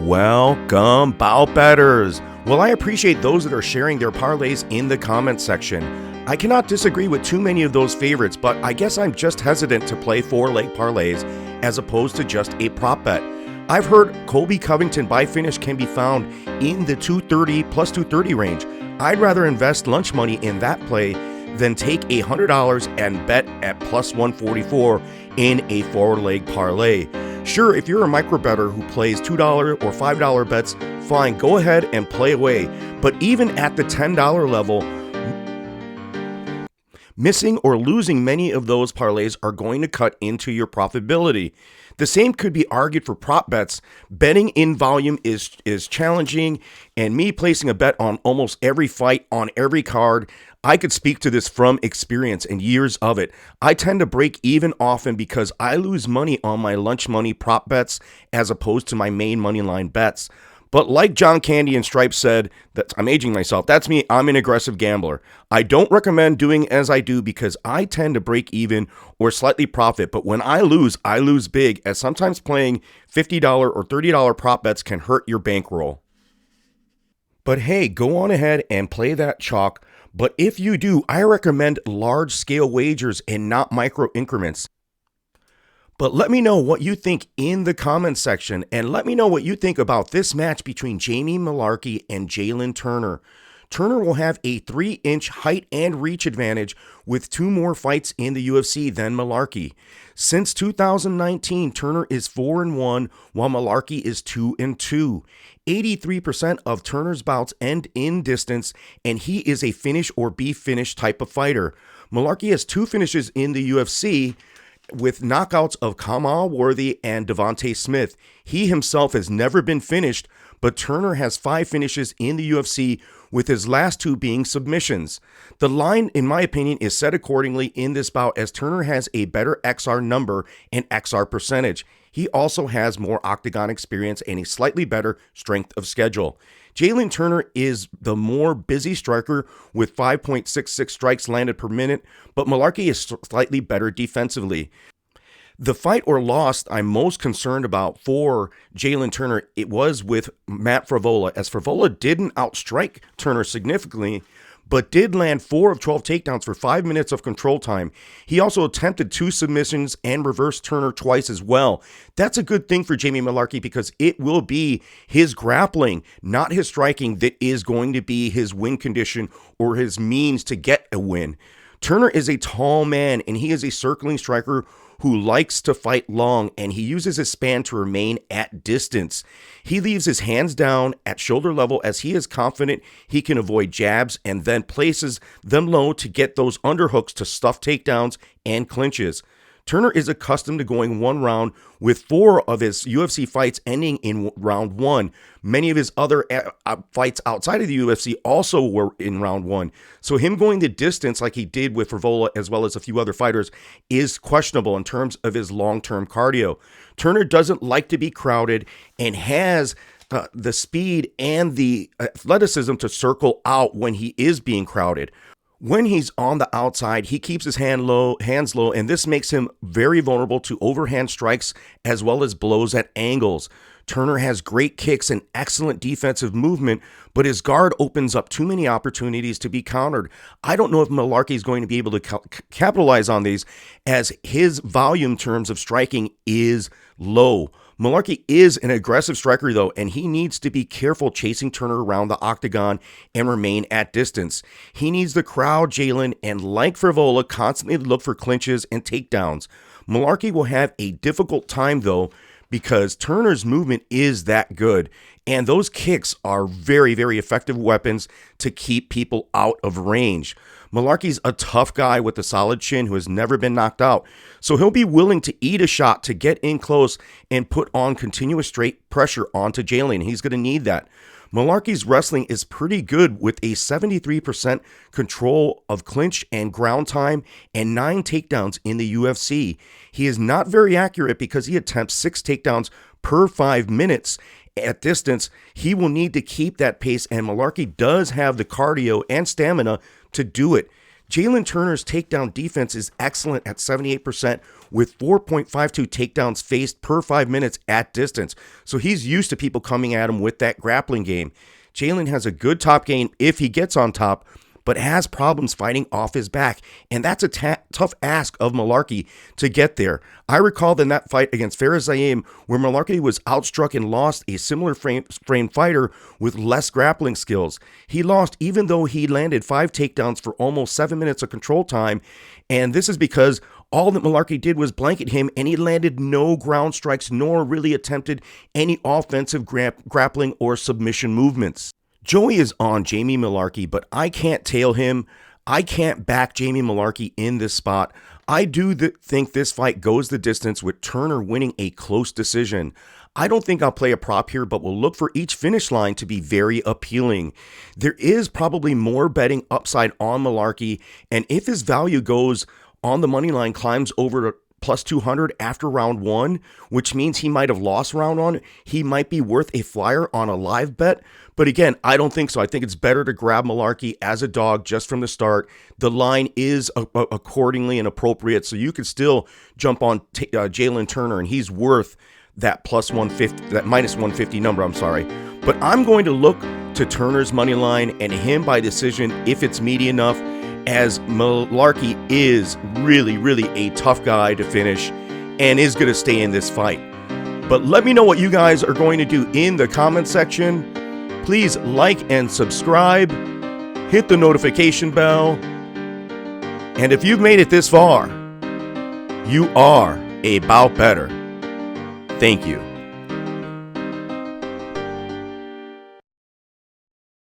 Welcome, bout betters. Well, I appreciate those that are sharing their parlays in the comments section. I cannot disagree with too many of those favorites, but I guess I'm just hesitant to play 4-leg parlays as opposed to just a prop bet. I've heard Colby Covington by finish can be found in the 230 plus 230 range. I'd rather invest lunch money in that play than take $100 and bet at plus 144 in a 4-leg parlay. Sure, if you're a micro bettor who plays $2 or $5 bets, fine, go ahead and play away. But even at the $10 level, missing or losing many of those parlays are going to cut into your profitability. The same could be argued for prop bets. Betting in volume is challenging, and me placing a bet on almost every fight on every card, I could speak to this from experience and years of it. I tend to break even often because I lose money on my lunch money prop bets as opposed to my main money line bets. But like John Candy and Stripes said, that I'm aging myself. That's me. I'm an aggressive gambler. I don't recommend doing as I do because I tend to break even or slightly profit. But when I lose big, as sometimes playing $50 or $30 prop bets can hurt your bankroll. But hey, go on ahead and play that chalk. But if you do, I recommend large-scale wagers and not micro increments. But let me know what you think in the comments section, and let me know what you think about this match between Jamie Mullarkey and Jalin Turner. Turner will have a 3-inch height and reach advantage with 2 more fights in the UFC than Mullarkey. Since 2019, Turner is 4-1, while Mullarkey is 2-2. 83% of Turner's bouts end in distance, and he is a finish or be finished type of fighter. Mullarkey has 2 finishes in the UFC, with knockouts of Kamal Worthy and Devontae Smith. He himself has never been finished, but Turner has 5 finishes in the UFC, with his last 2 being submissions. The line, in my opinion, is set accordingly in this bout as Turner has a better XR number and XR percentage. He also has more octagon experience and a slightly better strength of schedule. Jalin Turner is the more busy striker with 5.66 strikes landed per minute, but Mullarkey is slightly better defensively. The fight or loss I'm most concerned about for Jalin Turner, it was with Matt Frevola, as Frevola didn't outstrike Turner significantly, but did land 4 of 12 takedowns for 5 minutes of control time. He also attempted 2 submissions and reversed Turner twice as well. That's a good thing for Jamie Mullarkey because it will be his grappling, not his striking, that is going to be his win condition or his means to get a win. Turner is a tall man, and he is a circling striker who likes to fight long, and he uses his span to remain at distance. He leaves his hands down at shoulder level as he is confident he can avoid jabs and then places them low to get those underhooks to stuff takedowns and clinches. Turner is accustomed to going 1 round, with 4 of his UFC fights ending in round 1. Many of his other fights outside of the UFC also were in round 1. So him going the distance like he did with Frevola as well as a few other fighters is questionable in terms of his long-term cardio. Turner doesn't like to be crowded and has the speed and the athleticism to circle out when he is being crowded. When he's on the outside, he keeps his hands low, and this makes him very vulnerable to overhand strikes as well as blows at angles. Turner has great kicks and excellent defensive movement, but his guard opens up too many opportunities to be countered. I don't know if Mullarkey is going to be able to capitalize on these, as his volume in terms of striking is low. Mullarkey is an aggressive striker, though, and he needs to be careful chasing Turner around the octagon and remain at distance. He needs the crowd, Jalin, and like Frevola, constantly look for clinches and takedowns. Mullarkey will have a difficult time, though, because Turner's movement is that good, and those kicks are very, very effective weapons to keep people out of range. Mullarkey's a tough guy with a solid chin who has never been knocked out, so he'll be willing to eat a shot to get in close and put on continuous straight pressure onto Jalin. He's going to need that. Mullarkey's wrestling is pretty good with a 73% control of clinch and ground time and 9 takedowns in the UFC. He is not very accurate because he attempts 6 takedowns per 5 minutes. At distance, he will need to keep that pace, and Mullarkey does have the cardio and stamina to do it. Jalin Turner's takedown defense is excellent at 78% with 4.52 takedowns faced per 5 minutes at distance. So he's used to people coming at him with that grappling game. Jalin has a good top game if he gets on top, but has problems fighting off his back. And that's a tough ask of Mullarkey to get there. I recall in that fight against Fares Zaim where Mullarkey was outstruck and lost a similar frame fighter with less grappling skills. He lost even though he landed 5 takedowns for almost 7 minutes of control time. And this is because all that Mullarkey did was blanket him, and he landed no ground strikes nor really attempted any offensive grappling or submission movements. Joey is on Jamie Mullarkey, but I can't tail him. I can't back Jamie Mullarkey in this spot. I do think this fight goes the distance with Turner winning a close decision. I don't think I'll play a prop here, but will look for each finish line to be very appealing. There is probably more betting upside on Mullarkey, and if his value goes on the money line, climbs over plus 200 after round 1, which means he might have lost round 1. He might be worth a flyer on a live bet. But again, I don't think so. I think it's better to grab Mullarkey as a dog just from the start. The line is accordingly and appropriate, so you could still jump on Jalin Turner, and he's worth that plus 150, that minus 150 number, I'm sorry. But I'm going to look to Turner's money line and him by decision if it's meaty enough, as Mullarkey is really, really a tough guy to finish and is going to stay in this fight. But let me know what you guys are going to do in the comment section. Please like and subscribe, hit the notification bell, and if you've made it this far, you are a bout better. Thank you.